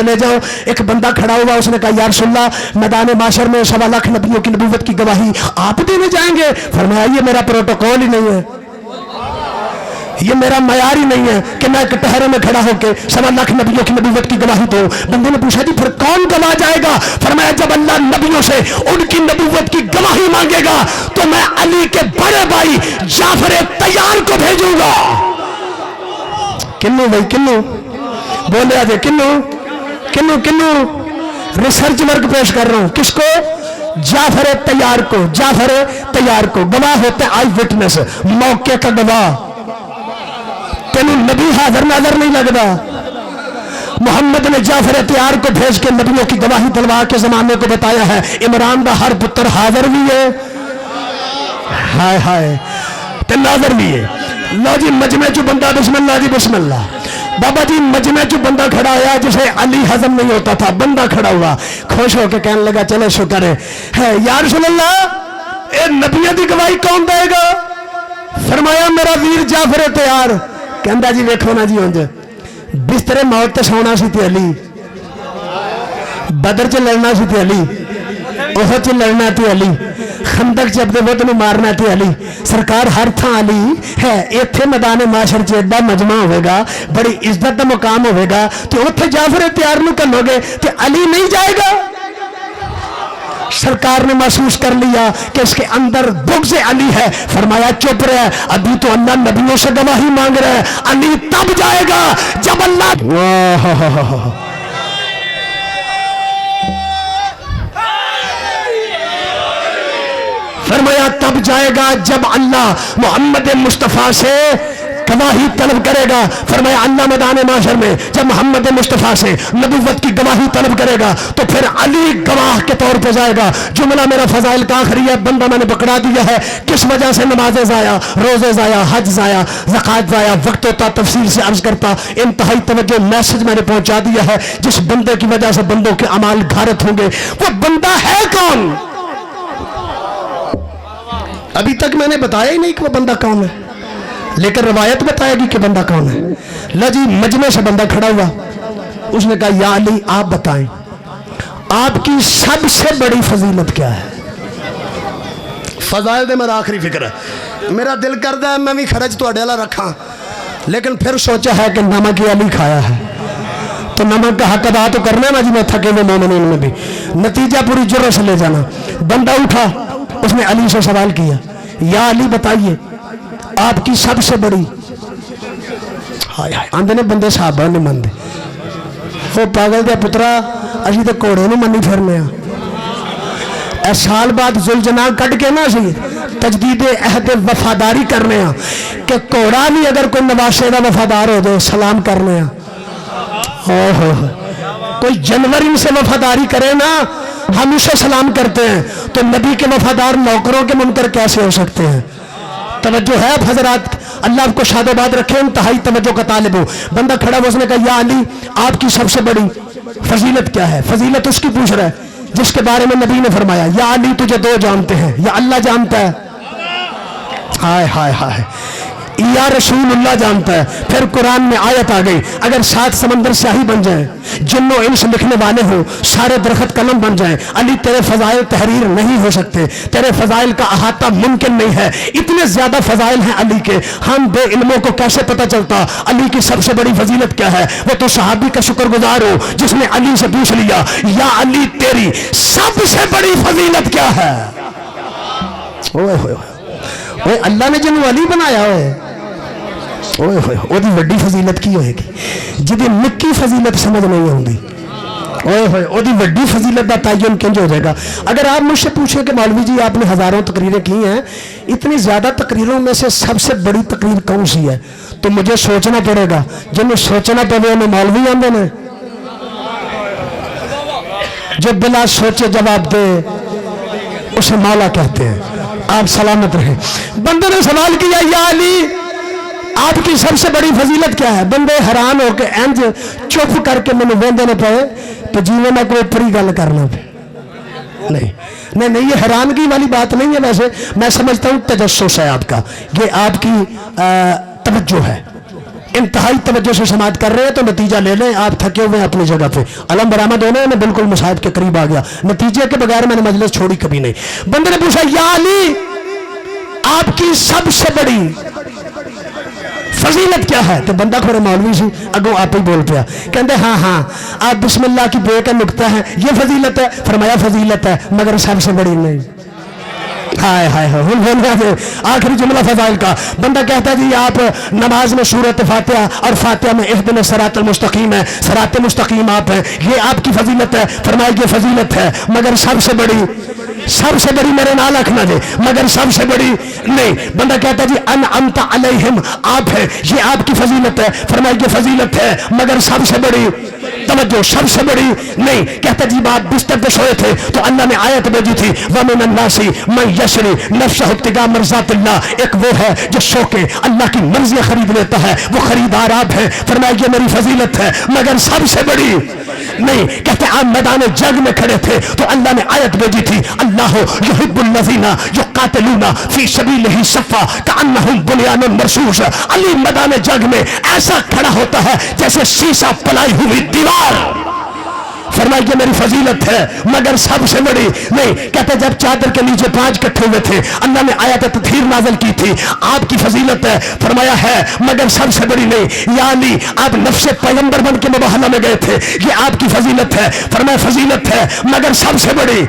ले जाओ। एक बंदा खड़ा हुआ, उसने कहा या रसूल अल्लाह मैदान माशर में 1.25 लाख नबियों की नबूवत की गवाही आप देने जाएंगे? फरमाया ये मेरा प्रोटोकॉल ही नहीं है, ये मेरा मयार ही नहीं है कि मैं कटहरे में खड़ा होकर 1.25 लाख नबियों की नबूवत की गवाही दूं। बंदे ने पूछा जी फिर कौन गवाह जाएगा? फरमाया जब अल्लाह नबियों से उनकी नबूवत की गवाही मांगेगा तो मैं अली के बड़े भाई जाफर तैयार को भेजूंगा। किन्नू भाई किन्नू बोले आज किन्नू किन्नू किन्नू रिसर्च वर्क पेश कर रहा हूं। किसको? जाफर तैयार को। जाफर तैयार को गवाह होते आई विटनेस, मौके का गवाह। तेनू नबी हाजिर नजर नहीं लगता? मोहम्मद ने जाफर तैयार को भेज के नबियों की गवाही दिलवा के जमाने को बताया है। इमरान का हर पुत्र हाजिर भी है, हाय हाय ते नाजर भी है। लो जी मजमे चो बंदा बिस्मिल्लाह जी बिस्मिल्लाह। बाबा जी मजमे चो बंदा खड़ा आया जिसे अली हजम नहीं होता था, बंदा खड़ा हुआ खुश होकर कहने लगा चलो शुक्र है या रसूल अल्लाह ए नबियों की गवाही कौन देगा? फरमाया मेरा वीर जाफर तैयार। कहता जी वेखो ना जी उंज बिस्तरे मौत ते सोना सी ते अली, बदर च लड़ना सी ते अली, ओहद च लड़ना ते अली, खंदक च अपने बुत मारना ते अली। सरकार हर थां अली है। इत्थे मैदान माशर च एडा मजमा होगा, बड़ी इज्जत का मुकाम होगा, तो उत्थे जाफर तैयार नूं घल्लोगे ते अली नहीं जाएगा? सरकार ने महसूस कर लिया कि इसके अंदर बुग़्ज़ अली है। फरमाया चुप रहे, अभी तो अल्लाह नबियों से गवाही मांग रहा है। अली तब जाएगा जब अल्लाह फरमाया तब जाएगा जब अल्लाह मोहम्मद मुस्तफ़ा से गवाही तलब करेगा। फरमाया अल्लाह मैदान माशर में जब मोहम्मद मुस्तफ़ा से नबूवत की गवाही तलब करेगा तो फिर अली गवाह के तौर पे जाएगा। जुमला मेरा फजाइल का आखिरी है, बंदा मैंने पकड़ा दिया है। किस वजह से? नमाजें ज़ाया, रोज़े ज़ाया, हज ज़ाया, ज़कात ज़ाया, वक्त होता तफसील से अर्ज करता। इंतहाई तवज्जो मैसेज मैंने पहुंचा दिया है। जिस बंदे की वजह से बंदों के अमाल घारत होंगे वो बंदा है कौन? अभी तक मैंने बताया ही नहीं कि वो बंदा कौन है, लेकिन रवायत बताएगी कि बंदा कौन है। ला जी मजमे से बंदा खड़ा हुआ, उसने कहा या अली आप बताएं आपकी सबसे बड़ी फजीलत क्या है? फजाइल दे मेरा आखिरी फिक्र है। मेरा दिल करता है मैं भी खर्च तुहाडे वाला रखा, लेकिन फिर सोचा है कि नमक ही अली खाया है तो नमक का हक अदा तो करना ना जी। मैं थके हुए मोमिनीन में भी नतीजा पूरी जुर्रत से ले जाना। बंदा उठा, उसने अली से सवाल किया या अली बताइए आपकी सबसे बड़ी। हाय हाय आंदे ने बंदे साहबा नहीं मनते। वो पागल दे पुत्रा असी तो घोड़े नहीं मनी फिरने आ। साल बाद जुलजना कट के ना असी तजदीद अहद वफादारी करने आ कि घोड़ा भी अगर कोई नवासे का वफादार हो जाए सलाम करने आ। कोई जानवर इनसे वफादारी करे ना हम उसे सलाम करते हैं, तो नबी के वफादार नौकरों के मुनकर कैसे हो सकते हैं? तवज्जो है अब हजरात, अल्लाह आपको शादोबाद रखे। इंतहाई तवज्जो का तालिब हो। बंदा खड़ा हुआ, उसने कहा या अली आपकी सबसे बड़ी फजीलत क्या है? फजीलत उसकी पूछ रहा है जिसके बारे में नबी ने फरमाया या अली तुझे दो जानते हैं या अल्लाह जानता है। हाय हाय हाय या रसूलुल्लाह जानता है। फिर कुरान में आयत आ गई अगर 7 समंदर स्याही बन जाए, जिन्नो इंस लिखने वाले हो सारे दरख्त कलम बन जाए, अली तेरे फजाइल तहरीर नहीं हो सकते, तेरे फजाइल का अहाता मुमकिन नहीं है। इतने ज्यादा फजाइल हैं अली के, हम बे इल्मों को कैसे पता चलता अली की सबसे बड़ी फजीलत क्या है? वो तो सहाबी का शुक्रगुजार हो जिसने अली से पूछ लिया या अली तेरी सबसे बड़ी फजीलत क्या है? ओए अल्लाह ने जिन्हों अली बनाया ओदी वड्डी फजीलत की होएगी जिहदी निक्की फजीलत समझ नहीं आउंदी। ओदी वड्डी फजीलत का तयन किंज हो जाएगा? अगर आप मुझसे पूछे कि मौलवी जी आपने हजारों तकरीरें की हैं, इतनी ज्यादा तकरीरों में से सबसे बड़ी तकरीर कौन सी है, तो मुझे सोचना पड़ेगा। जिन्हें सोचना पड़े उन्हें मौलवी आंदे ने, जो बिना सोचे जवाब दे उसे मौला कहते हैं। आप सलामत रहे। बंदे ने सवाल किया या अली आपकी सबसे बड़ी फजीलत क्या है? बंदे हैरान होकर इंज चुप करके मैंने वेंदे ने पे तो जीवन में कोई ऊपरी गल करना पे नहीं नहीं नहीं, ये हैरानगी वाली बात नहीं है। वैसे मैं समझता हूँ तजस्सुस है आपका, ये आपकी तवज्जो है, انتہائی توجہ سے سماعت کر رہے ہیں تو نتیجہ لے لیں. آپ تھکے ہوئے ہیں اپنی جگہ پہ. علم برآمد ہونے میں بالکل مشاہد کے قریب آ گیا. نتیجے کے بغیر میں نے مجلس چھوڑی کبھی نہیں. بندے نے پوچھا یا علی آپ کی سب سے بڑی فضیلت کیا ہے؟ تو بندہ کھڑے مولوی سی اگوں آپ ہی بول پیا. کہندے ہاں آپ بسم اللہ کی بے کا نکتہ ہے یہ فضیلت ہے. فرمایا فضیلت ہے مگر سب سے بڑی نہیں. ہائے ہائے ہائے. آخری جملہ فضائل کا. بندہ کہتا ہے جی آپ نماز میں سورۃ فاتحہ اور فاتحہ میں اہدنا الصراط المستقیم ہے, صراط مستقیم آپ ہیں, یہ آپ کی فضیلت ہے. فرمایا یہ فضیلت ہے مگر سب سے بڑی میرے نال رکھنا دے مگر سب سے بڑی نہیں. بندہ کہتا ہے جی انعمت علیہم آپ ہے یہ آپ کی فضیلت ہے. فرمایا یہ فضیلت ہے مگر سب سے بڑی توجہ سب سے بڑی نہیں. کہتا جی آپ بستر پہ سوئے تھے تو اللہ نے آیت بھیجی تھی وَمِنَ النَّاسِ مَن یشری نفسہ ابتغاء مرضات اللہ. ایک وہ ہے جو سو کے اللہ کی مرضی خرید لیتا ہے, وہ خریدار آپ ہے. فرمایا یہ میری فضیلت ہے مگر سب سے بڑی نہیں. کہتے آپ میدان جنگ میں کھڑے تھے تو اللہ نے آیت بھیجی تھی اللہ یحب الذین یقاتلون فی سبیلہ صفا کأنہم بنیان مرصوص. علی میدان جنگ میں ایسا کھڑا ہوتا ہے جیسے شیشہ پلائی ہوئی دیوار. فرمایا یہ میری فضیلت ہے مگر سب سے بڑی نہیں. کہتے جب چادر کے نیچے 5 کٹھے ہوئے تھے اللہ نے آیت تطہیر نازل کی تھی آپ کی فضیلت ہے. فرمایا ہے مگر سب سے بڑی نہیں. یعنی آپ نفس پیغمبر بن کے مباہلہ میں گئے تھے یہ آپ کی فضیلت ہے. فرمایا فضیلت ہے مگر سب سے بڑی.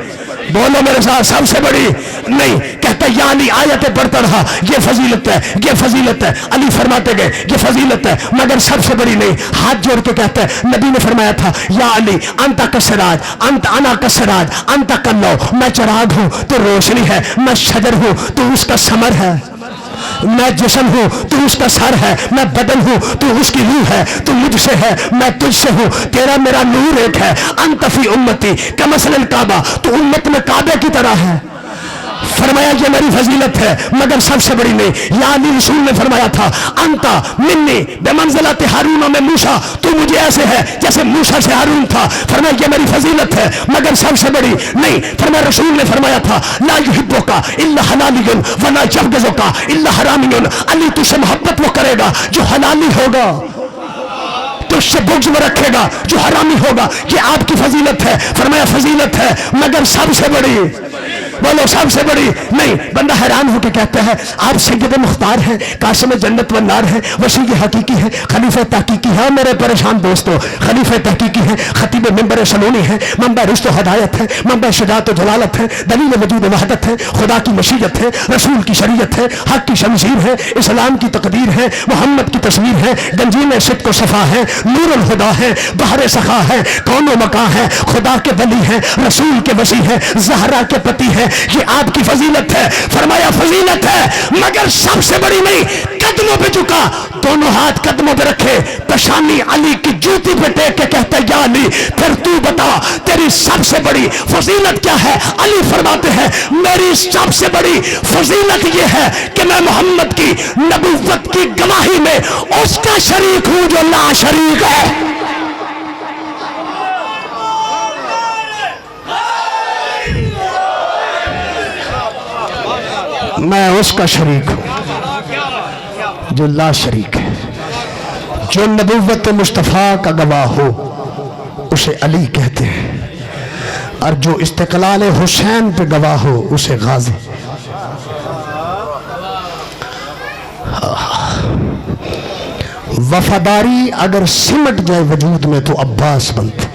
بولو میرے ساتھ سب سے بڑی نہیں. کہتا یعنی آیتیں پڑھتا رہا یہ فضیلت ہے یہ فضیلت ہے. علی فرماتے گئے یہ فضیلت ہے مگر سب سے بڑی نہیں. ہاتھ جوڑ کے کہتا ہے نبی نے فرمایا تھا یا علی انت کسراج انت انا کسراج انت کلو. میں چراغ ہوں تو روشنی ہے, میں شجر ہوں تو اس کا ثمر ہے, میں جسم ہوں تو اس کا سر ہے, میں بدن ہوں تو اس کی روح ہے, تو مجھ سے ہے میں تجھ سے ہوں, تیرا میرا نور ایک ہے. انت فی امتی کمثل الکعبہ تو امت میں کعبے کی طرح ہے. فرمایا یہ میری فضیلت ہے مگر سب سے بڑی نہیں. یعنی رسول نے فرمایا تھا انتا منی بمنزلت ہارون میں موسیٰ, تو مجھے ایسے ہے جیسے موسیٰ سے ہارون تھا. فرمایا یہ میری فضیلت ہے مگر سب سے بڑی نہیں. فرمایا رسول نے فرمایا تھا لا یحبک الا حلالی ولا یبغضک الا حرامی. علی تجھ سے محبت وہ کرے گا جو حلالی ہوگا, تو اس سے بغض میں رکھے گا جو حرامی ہوگا. یہ آپ کی فضیلت ہے. فرمایا فضیلت ہے مگر سب سے بڑی. بولو سب سے بڑی نہیں. بندہ حیران ہو کے کہتا ہے آپ سید مختار ہیں, قاسم جنت و نار ہیں, وسیع حقیقی ہیں, خلیفہ تحقیقی ہیں. میرے پریشان دوستو خلیفہ تحقیقی ہیں, خطیب منبر سلونی ہیں, منبع رشت و ہدایت ہے, منبع شجاعت و جلالت ہے, دلیل وجود وحدت ہے, خدا کی مشیت ہے, رسول کی شریعت ہے, حق کی شمشیر ہے, اسلام کی تقدیر ہے, محمد کی تصویر ہے, گنجین صدق و صفا ہے, نور الہدا ہے, بحر سخا ہے, کون و مکان ہے, خدا کے ولی ہیں, رسول کے وسیع ہیں, زہرا کے پتی ہیں. یہ آپ کی فضیلت ہے. فرمایا فضیلت ہے مگر سب سے بڑی نہیں. قدموں پہ جھکا, دونوں ہاتھ قدموں پہ رکھے, پیشانی علی کی جوتی پہ ٹیک کے کہتا ہے یا علی پھر تو بتا تیری سب سے بڑی فضیلت کیا ہے. علی فرماتے ہیں میری سب سے بڑی فضیلت یہ ہے کہ میں محمد کی نبوت کی گواہی میں اس کا شریک ہوں جو لا شریک ہے. میں اس کا شریک ہوں جو لا شریک ہے. جو نبوت مصطفیٰ کا گواہ ہو اسے علی کہتے ہیں, اور جو استقلال حسین پہ گواہ ہو اسے غازی. وفاداری اگر سمٹ جائے وجود میں تو عباس بنتے.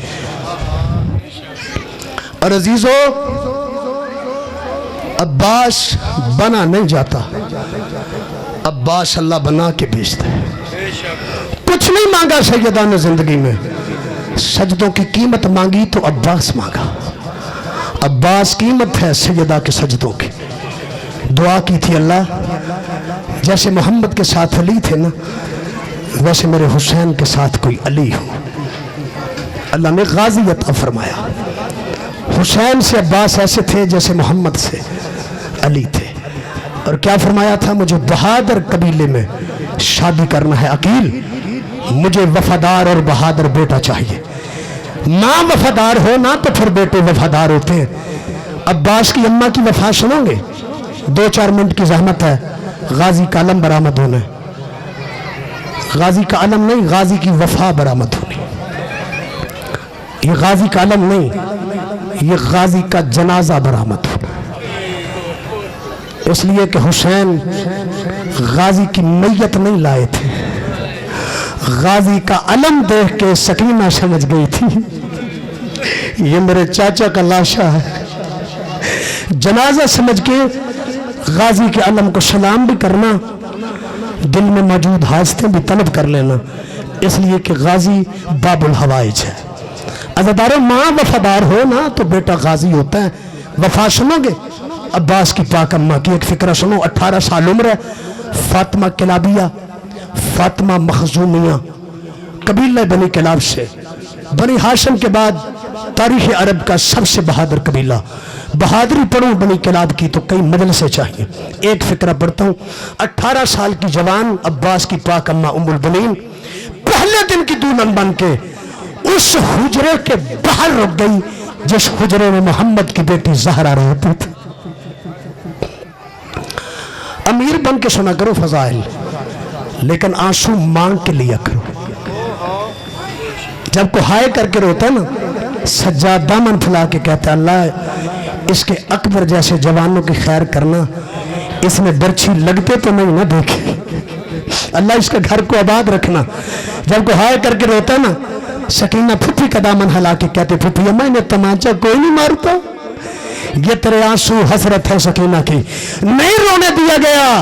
اور عزیزو عباس بنا نہیں جاتا, عباس اللہ بنا کے بھیجتا ہے. کچھ نہیں مانگا سیدہ نے زندگی میں, سجدوں کی قیمت مانگی تو عباس مانگا. عباس قیمت ہے سیدہ کے سجدوں کی. دعا کی تھی اللہ جیسے محمد کے ساتھ علی تھے نا ویسے میرے حسین کے ساتھ کوئی علی ہو. اللہ نے غازی عطا فرمایا. حسین سے عباس ایسے تھے جیسے محمد سے علی تھے. اور کیا فرمایا تھا مجھے بہادر قبیلے میں شادی کرنا ہے عقیل, مجھے وفادار اور بہادر بیٹا چاہیے. ماں وفادار ہو نا تو پھر بیٹے وفادار ہوتے ہیں. عباس کی اماں کی وفا سنو گے, 2-4 منٹ کی زحمت ہے, غازی کالم برآمد ہونا ہے. غازی کا علم نہیں، غازی کی وفا برآمد ہونی. یہ غازی کا علم نہیں، یہ غازی کا جنازہ برآمد ہونا. اس لیے کہ حسین غازی کی میت نہیں لائے تھے، غازی کا علم دیکھ کے سکینہ سمجھ گئی تھی یہ میرے چاچا کا لاشا ہے. جنازہ سمجھ کے غازی کے علم کو سلام بھی کرنا، دل میں موجود حاجتیں بھی طلب کر لینا، اس لیے کہ غازی باب الحوائج ہے. عزیزانو، ماں وفادار ہو نا تو بیٹا غازی ہوتا ہے. وفا سنو گے عباس کی پاک اماں کی ایک فکرہ سنو. 18 سال عمر ہے، فاطمہ کلابیہ، فاطمہ مخزومیہ، قبیلہ بنی کلاب سے. بنی ہاشم کے بعد تاریخ عرب کا سب سے بہادر قبیلہ. بہادری پڑھوں بنی کلاب کی تو کئی مجلسیں چاہیے. ایک فکرہ پڑھتا ہوں. 18 سال کی جوان عباس کی پاک اماں ام البنین پہلے دن کی دلہن بن کے اس حجرے کے باہر رک گئی جس حجرے میں محمد کی بیٹی زہرا رہتی تھی. امیر بن کے سنا کرو فضائل، لیکن آنسو مانگ کے لیا کرو. جب کو ہائے کر کے روتا ہے نا، سجاد دامن پھلا کے کہتا ہے اللہ اس کے اکبر جیسے جوانوں کی خیر کرنا، اس میں برچھی لگتے تو نہیں نہ دیکھے، اللہ اس کے گھر کو آباد رکھنا. جب کو ہائے کر کے روتا ہے نا، سکینہ پھپھی کا دامن ہلا کے کہتے پھپھی اماں انہیں تمانچہ کوئی نہیں مارتا. یہ تیرے آنسو حسرت ہے سکینہ کی، نہیں رونے دیا گیا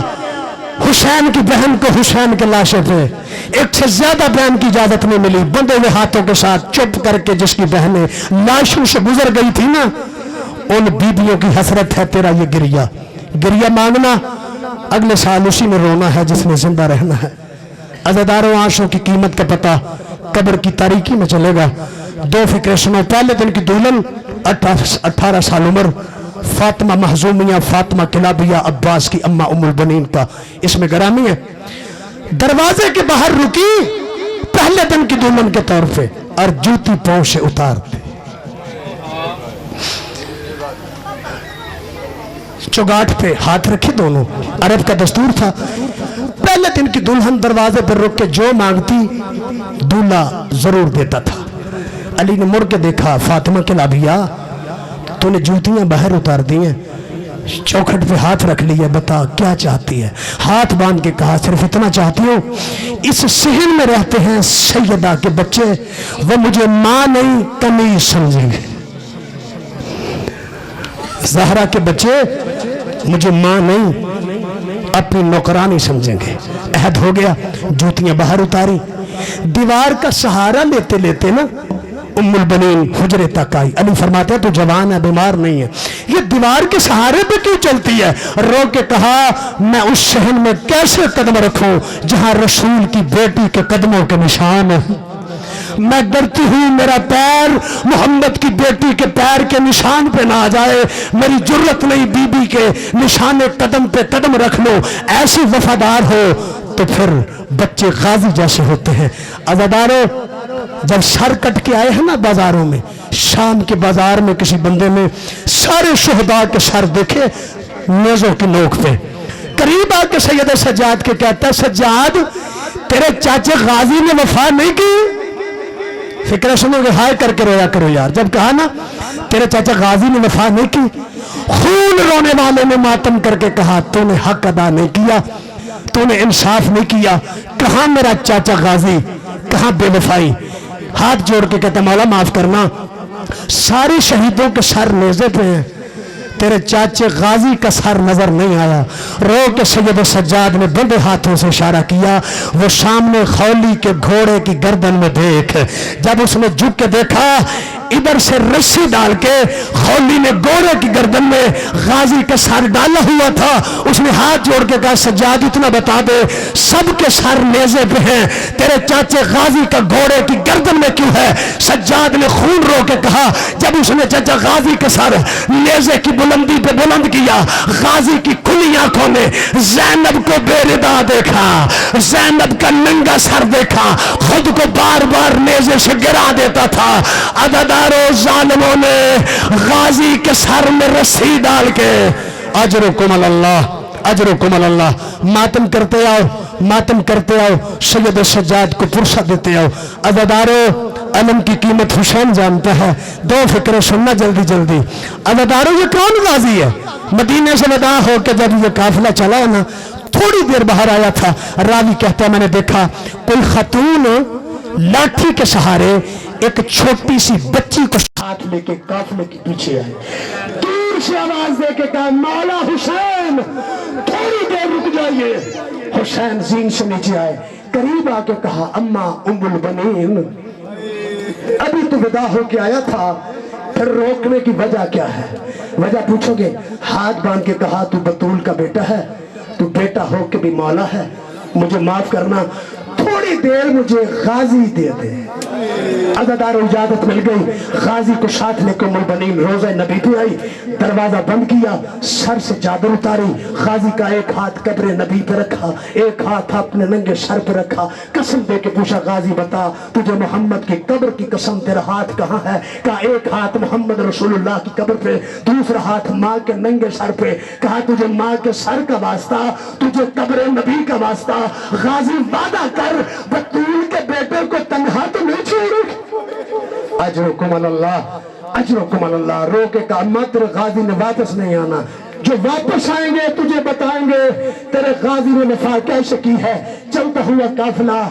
حسین کی بہن کو حسین کے لاشے پہ. ایک سے زیادہ بہن کی اجازت نہیں ملی، بندے ہوئے ہاتھوں کے ساتھ چپ کر کے جس کی بہنیں لاشوں سے گزر گئی تھی نا، ان بیبیوں کی حسرت ہے تیرا یہ گریہ. گریہ مانگنا، اگلے سال اسی میں رونا ہے جس میں زندہ رہنا ہے. عزیزانو، آنسوں کی قیمت کا پتہ قبر کی تاریکی میں چلے گا. دو فکریں سنو. پہلے دن کی دلہن 18 سال عمر، فاطمہ مخزومیہ، فاطمہ کلابیہ، عباس کی اماں ام البنین کا اس میں گرامی ہے. دروازے کے باہر رکی پہلے دن کی دلہن کے طور پہ اور جوتی پاؤں سے اتار دی. چوگاٹ پہ ہاتھ رکھے دونوں، عرب کا دستور تھا. پہلے دن کی دلہن دروازے پر رک کے جو مانگتی دولہا ضرور دیتا تھا. علی نے مڑ کے دیکھا، فاطمہ کلابیہ تو نے جوتیاں باہر اتار دی ہیں، چوکھٹ پہ ہاتھ رکھ لیا، بتا کیا چاہتی ہے؟ ہاتھ باندھ کے کہا صرف اتنا چاہتی ہوں، اس صحن میں رہتے ہیں سیدہ کے بچے، وہ مجھے ماں نہیں تمیز سمجھیں گے. زہرا کے بچے مجھے ماں نہیں اپنی نوکرانی سمجھیں گے. عہد ہو گیا، جوتیاں باہر اتاری. دیوار کا سہارا لیتے لیتے نا ام البنین حجرے تک آئی. علی فرماتے ہیں تو جوان ہے، بیمار نہیں ہے، یہ دیوار کے سہارے پہ کیوں چلتی ہے؟ رو کے کہا میں اس شہن میں کیسے قدم رکھوں جہاں رسول کی بیٹی کے قدموں کے نشان ہیں. میں ڈرتی ہوں میرا پیر محمد کی بیٹی کے پیر کے نشان پہ نہ آ جائے. میری جرت نہیں بی بی کے نشان قدم پہ قدم رکھ لو. ایسی وفادار ہو تو پھر بچے غازی جیسے ہوتے ہیں. عزیزانو، جب سر کٹ کے آئے ہیں نا بازاروں میں، شام کے بازار میں کسی بندے میں سارے شہداء کے سر دیکھے نیزوں کی نوک پہ، قریب آ کے سید سجاد کے کہتا ہے سجاد تیرے چاچے غازی نے وفا نہیں کی؟ فکرہ سنو گے، ہائے کر کے رویا کرو یار. جب کہا نا تیرے چاچا غازی نے وفا نہیں کی، خون رونے والے نے ماتم کر کے کہا تو نے حق ادا نہیں کیا، تو نے انصاف نہیں کیا. کہاں میرا چاچا غازی، کہاں بے وفائی؟ ہاتھ جوڑ کے کہتا مولا معاف کرنا، سارے شہیدوں کے سر نیزے پہ ہیں، تیرے چاچے غازی کا سر نظر نہیں آیا. رو کے سید سجاد نے بندے ہاتھوں سے اشارہ کیا، وہ سامنے خولی کے گھوڑے کی گردن میں دیکھ. جب اس نے جھک کے دیکھا، ادھر سے رسی ڈال کے خولی نے گھوڑے کی گردن میں غازی کا سر ڈالا ہوا تھا. اس نے ہاتھ جوڑ کے کہا سجاد اتنا بتا دے سب کے سر نیزے پہ ہیں، تیرے چاچے غازی کا گھوڑے کی گردن میں کیوں ہے؟ سجاد نے خون رو کے کہا جب اس نے چاچا غازی کے سر نیزے کی بلندی پہ بلند کیا، غازی کی کھلی آنکھوں نے زینب کو بے ردا دیکھا، زینب کا ننگا سر دیکھا، خود کو بار بار نیزے سے گرا دیتا تھا. عددارو ظالموں نے غازی کے سر میں رسی ڈال کے اجرکم اللہ अजरुकुम अल्लाह। मातम करते आओ, मातम करते आओ, सैयद सज्जाद को पुरसा देते आओ। अज़ादारो, अलम की कीमत हुसैन जानता है। दो फिक्र सुनना जल्दी जल्दी। अज़ादारो, ये कौन गाजी है? मदीने से विदा होकर जब ये काफिला चला है ना, थोड़ी देर बाहर आया था, रावी कहता है मैंने देखा कोई खातून लाठी के सहारे एक छोटी सी बच्ची को साथ लेके काफिले के पीछे आए। दूर से आवाज दे के कहा मौला हुसैन थोड़ी देर रुक जाइए। हुसैन जीन से नीचे आए, करीब आके कहा अम्मा उम्मुल बनीन, अभी तो विदा होके आया था, फिर रोकने की वजह क्या है? वजह पूछोगे? हाथ बांध के कहा तू बतूल का बेटा है, तू बेटा हो के भी मौला है, मुझे माफ करना, थोड़ी देर मुझे गाजी दे दे। अज़ादारो, इजाजत मिल गई। गाजी को साथ लेकर उम्मुल बनीन रोज़ा नबी पे आई, दरवाजा बंद किया, सर से चादर उतारी, गाजी का एक हाथ कब्र नबी पे रखा, एक हाथ अपने नंगे सर पे रखा, कसम दे के पूछा गाजी बता तुझे मोहम्मद की कब्र की कसम, तेरा हाथ कहाँ है? कहा एक हाथ मोहम्मद रसूलुल्लाह की कब्र पे, दूसरा हाथ माँ के नंगे सर पे। कहा तुझे माँ के सर का वास्ता, तुझे कब्र नबी का वास्ता, गाजी वादा कर बतूल के बेटे को तन्हा तो नहीं छोड़ेगी। अजरुकुम अल्लाह, अजरुकुम अल्लाह। रो के कहा मत, गाजी ने वापस नहीं आना, जो वापस आएंगे तुझे बताएंगे तेरे गाजी ने वफा कैसे की है। चलता हुआ काफिला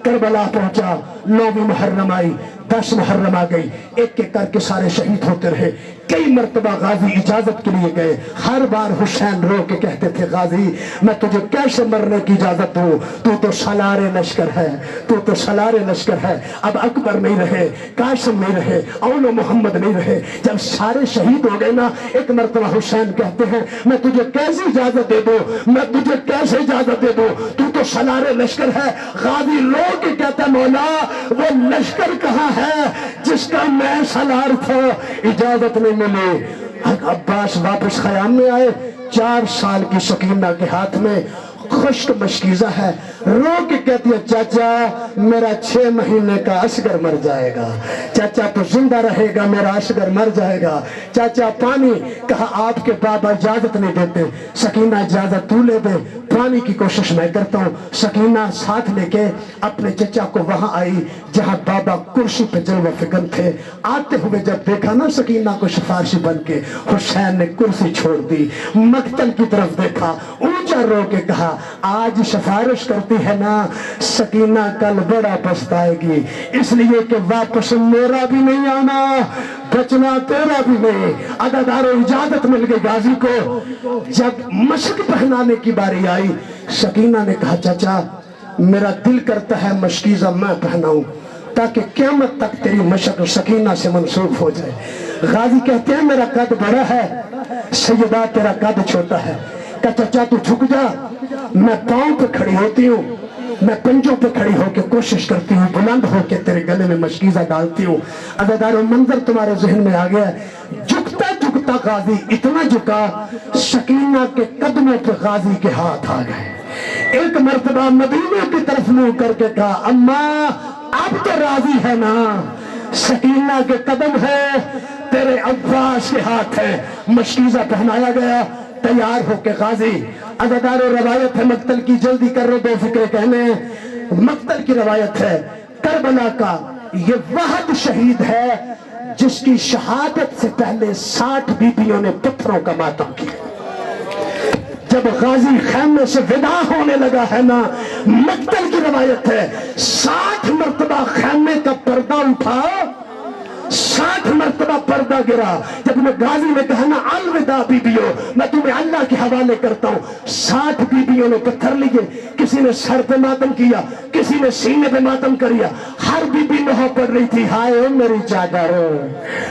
करबला पहुंचा, 9वीं मुहर्रम आई, 10 मुहर्रम आ गई, एक एक करके सारे शहीद होते रहे। कई मर्तबा गाजी इजाजत के लिए गए, हर बार हुसैन रो के कहते थे गाजी मैं तुझे कैसे मरने की इजाजत दूं, तू तो सलारे लश्कर है, तू तो सलारे लश्कर है। अब अकबर नहीं रहे, कासिम नहीं रहे, औलो मोहम्मद नहीं रहे, जब सारे शहीद हो गए ना, एक मर्तबा हुसैन कहते हैं मैं तुझे कैसे इजाजत दे दूं, मैं तुझे कैसे इजाजत दे दूं, तू तो सलारे लश्कर है। गाजी रो के कहता मौला वो लश्कर कहाँ है जिसका मैं सलार था, इजाजत नहीं मिली। अब्बास वापस खयाम में आए, 4 साल की सकीना के हाथ में खुश्क मशकीजा है, रो के कहती है चाचा मेरा 6 महीने का असगर मर जाएगा, चाचा तो जिंदा रहेगा, मेरा असगर मर जाएगा, चाचा पानी। कहा आपके बाबा इजाजत नहीं देते, सकीना इजाजत तू ले दे, पानी की कोशिश मैं करता हूँ। सकीना साथ लेके अपने चचा को वहां आई जहां बाबा कुर्सी पे जलवा फिक्र थे। आते हुए जब देखा ना सकीना को सिफारिशी बन के, हुसैन ने कुर्सी छोड़ दी, मक्तल की तरफ देखा, ऊंचा रो के कहा आज सिफारिश करती है ना सकीना कल बड़ा पछताएगी, इसलिए कि वापस मेरा भी नहीं आना, बचना तेरा भी नहीं। अदादारो इजाजत मिल गई गाजी को। जब मशक पहनाने की बारी आई, सकीना ने कहा चाचा मेरा दिल करता है मशकीजा मैं पहनाऊं ताकि क़यामत तक तेरी मशक सकीना से मनसूख हो जाए। गाजी कहते हैं मेरा कद बड़ा है, सैयदा तेरा कद छोटा है। कहा चाचा तू झुक जा, मैं पांव पे खड़ी होती हूँ, मैं पंजों पे खड़ी होकर कोशिश करती हूँ, बुलंद होकर तेरे गले में मशकीजा डालती हूँ। अदादारो मंजर तुम्हारे जहन में आ गया, झुकता झुकता गाजी इतना झुका सकीना के कदमों पे गाजी के हाथ आ गए। एक मर्तबा मदीने की तरफ मुंह करके कहा अम्मा अब तो राजी है ना, सकीना के कदम है, तेरे अब्बास के हाथ है। मशकीजा पहनाया गया, तैयार होके गाजी। अदादारो रवायत है मक्तल की, जल्दी कर लो दो फिक्रे कहने। मक्तल की रवायत है करबला का, ये वहद शहीद है जिसकी शहादत से पहले 60 बीबियों ने पत्थरों का मातम किया। जब गाजी खैमे से विदा होने लगा है ना, मक्तल की रवायत है 60 मर्तबा खैमे का पर्दा उठा, 60 मर्तबा पर्दा गिरा। जब मैं गाजी ने कहा ना अलविदा बीबियों, मैं तुम्हें अल्लाह के हवाले करता हूँ, 60 बीबियों ने पत्थर लिए, किसी ने सर पे मातम किया, किसी ने सीने पे मातम किया, हर बीबी नहा पड़ रही थी, हाय ओ मेरी चादर,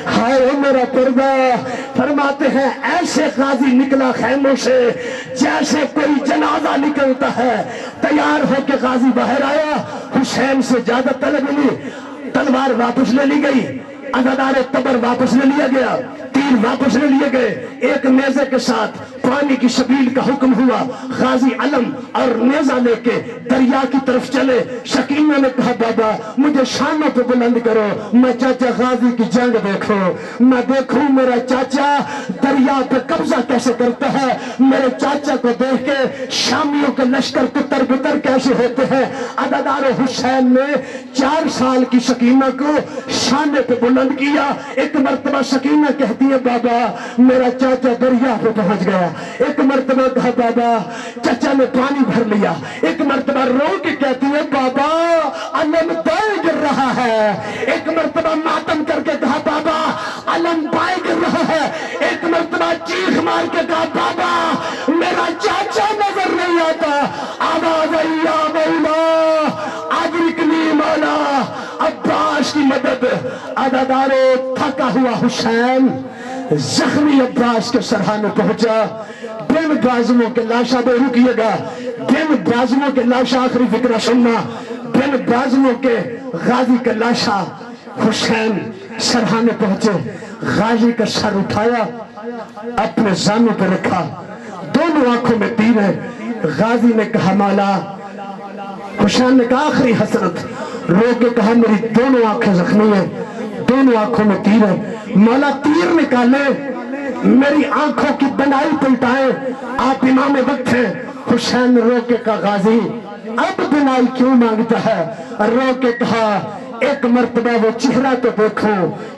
हाय ओ मेरा पर्दा। फरमाते हैं ऐसे गाजी निकला खैमों से जैसे कोई जनाजा निकलता है। तैयार होके गाजी बाहर आया, हुसैन से ज्यादा तलब मिली, तलवार वापस ले ली गई, अज़ादार तबर वापस ले लिया गया, तीर वापस ले लिए गए, एक नेज़े के साथ पानी की शबील का हुक्म हुआ, गाजी अलम और नेजा लेके दरिया की तरफ चले। शकीना ने कहा बाबा मुझे शानों पे बुलंद करो, मैं चाचा गाजी की जंग देखो, मैं देखूं मेरा चाचा दरिया पे कब्जा कैसे करता है, मेरे चाचा को देख के शामियों के लश्कर तितर बितर कैसे होते हैं। अदादार हुसैन ने 4 साल की शकीना को शाने पे बुलंद किया। एक मर्तबा शकीना कहती है बाबा मेरा चाचा दरिया पे पहुंच गया। एक मर्तबा कहा बाबा चाचा ने पानी भर लिया। एक मर्तबा रो के कहती है बाबा अलम दाएं गिर रहा है। एक मर्तबा मातम करके कहा बाबा अलम बाएं गिर रहा है। एक मर्तबा चीख मार के कहा बाबा मेरा चाचा नजर नहीं आता। आवाज आई या मौला अदरिकनी मौला, अब्बास की मदद। अदादारो थका हुआ हुसैन जख्मी अब्बास के सरहाने पहुंचा। बिन बाजुओं के लाशा पे रुकिएगा, बिन बाजुओं के लाशा, आखिरी फिक्रा सुनना, बिन बाजुओं के गाजी का लाशा हुसैन सरहाने पहुंचे। गाजी का सर उठाया, अपने जानों पर रखा, दोनों आंखों में तीर है। गाजी ने कहा मौला, हुसैन ने कहा आखिरी हसरत, रो के कहा मेरी दोनों आंखें जख्मी है, दोनों आंखों में तीर है। मौला तीर निकाले, मेरी आंखों की बनाई पलटाए, आप इमाम वक्त हैं। हुसैन रो के कहा गाजी अब बनाई क्यों मांगता है। रो के कहा एक मर्तबा वो चेहरा तो देखो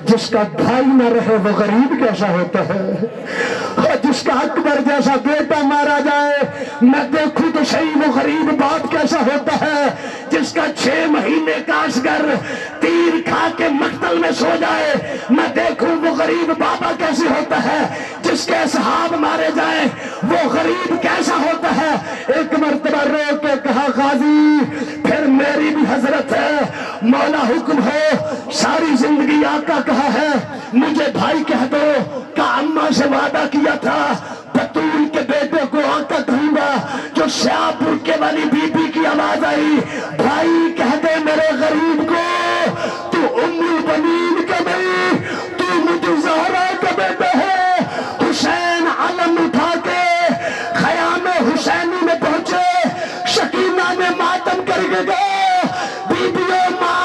जिसका भाई न रहे वो गरीब कैसा होता है, और जिसका अकबर जैसा बेटा मारा जाए मैं देखूं तो सही वो गरीब बाप कैसा होता है, जिसका 6 महीने का असगर तीर खा के मक्तल में सो जाए मैं देखूं वो गरीब बाबा कैसे होता है, जिसके असहाब मारे जाए वो गरीब कैसा होता है। एक मर्तबा रो के कहा गाजी फिर मेरी भी हजरत है, मौला हुक्म हो, सारी जिंदगी आका कहा है मुझे भाई कह दो, का अम्मा से वादा किया था बतूल के बेटे को आका कहूंगा। जो शाहपुर के वाली बीबी की आवाज आई भाई कह दे मेरे गरीब को, तू उम्मुल बनीन का नहीं, तू मुझे ज़हरा का बेटा है। हुसैन अलम उठा के खयाम हुसैनी में पहुंचे, शकीना ने मातम करके गए, बीबियों माँ